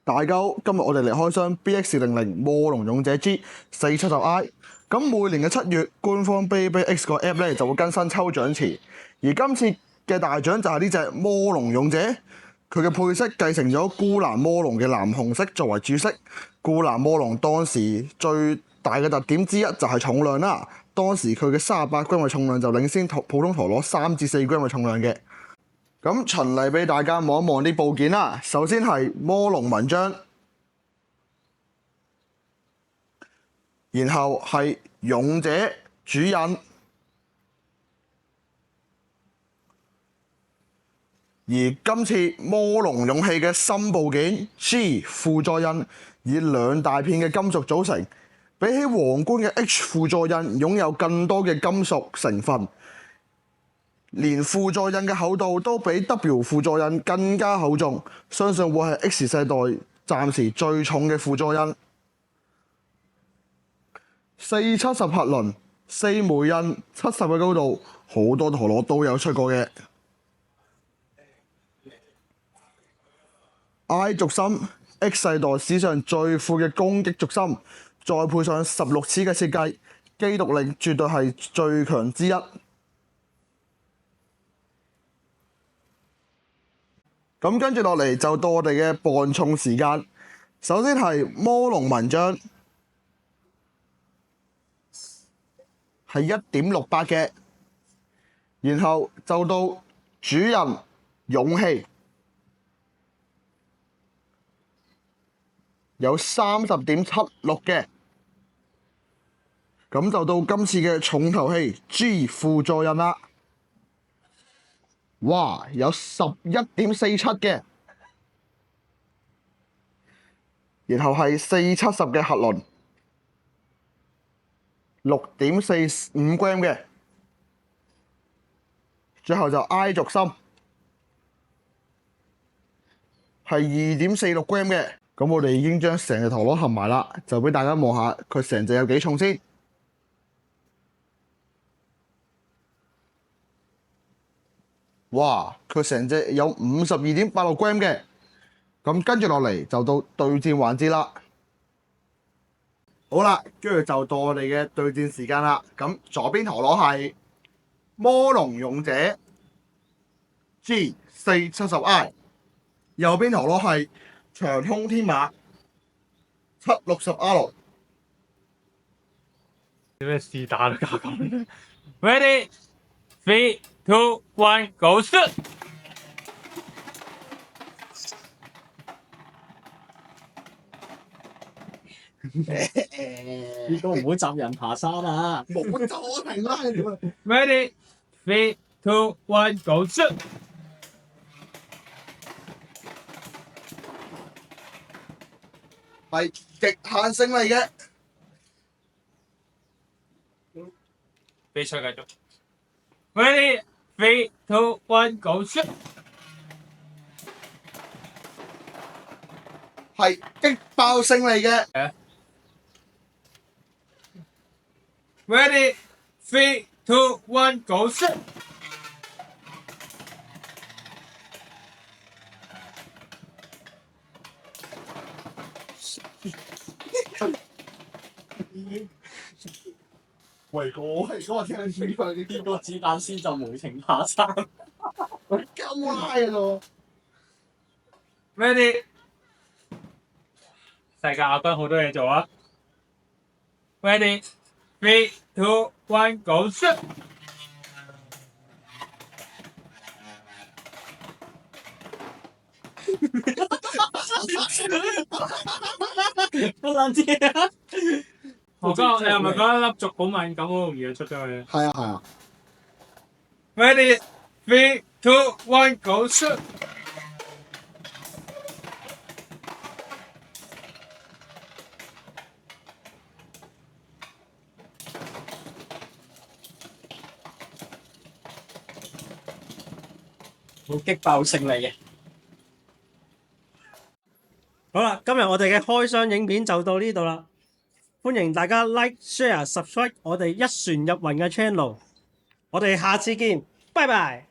大家好，今日我哋嚟開箱 BX00 魔龍勇者 G470I。咁每年嘅7月，官方 BayBayX 個 app 咧就會更新抽獎池，而今次嘅大獎就係呢隻魔龍勇者。佢嘅配色繼承咗孤藍魔龍嘅藍紅色作為主色。孤藍魔龍當時最大嘅特點之一就係重量啦。當時佢嘅38 gram 嘅重量就領先普通陀螺3至4 gram 嘅重量嘅。咁循例俾大家望一望啲部件啦。首先係魔龍紋章，然後係勇者主印，而今次魔龍勇氣嘅新部件 G 輔助印以2大片嘅金屬組成，比起皇冠嘅 H 輔助印擁有更多嘅金屬成分。連輔助印嘅厚度都比 W 輔助印更加厚重，相信會係 X 世代暫時最重嘅輔助印。470核輪，4枚印，70嘅高度，好多陀螺都有出過嘅。I 軸心 X 世代史上最闊嘅攻擊軸心，再配上16齒嘅設計，機動力絕對係最強之一。咁跟住落嚟就到我哋嘅磅重時間。首先係魔龍紋章，係 1.68 嘅，然後就到主印勇氣，有 30.76 嘅，咁就到今次嘅重頭戲 G 輔助印啦。哇！有 11.47 嘅，然後係470嘅核輪，6.45 gram 嘅，最後就 I 軸心係 2.46 gram 嘅。咁我哋已經將成隻陀螺合埋啦，就俾大家望下佢成隻有幾重先。哇！佢成隻有 52.86 gram 嘅，咁跟住落嚟就到對戰環節啦。好啦，跟住就到我哋嘅對戰時間啦。咁左邊陀螺係魔龍勇者 G470I， 右邊陀螺係長空天馬 760R。點解試打都搞咁？Ready, 3, 2, 1, go shoot！ 呢個唔會襲人爬山啊！冇走停啦！ Ready, 3, 2, 1, go shoot！ 係極限勝利嘅。比賽繼續。Ready, 3, 2, 1, go shoot！ 係擊爆勝利嘅。Ready, 3, 2, 1, go shoot！ 喂，我聽你吹佢啲邊個子彈先就無情爬山？咁拉咯。Ready， 世界亞軍好多嘢做啊！Ready, 3, 2, 1, go shoot！ 我諗知啊！我覺得你係咪覺得粒軸好敏感，好容易就出咗去？係啊係啊。Ready, 3, 2, 1, go shoot！ 好擊爆勝利嘅。好啦，今日我哋嘅開箱影片就到呢度啦。歡迎大家 like、share、subscribe 我哋一船入雲嘅 channel。我哋下次見，拜拜。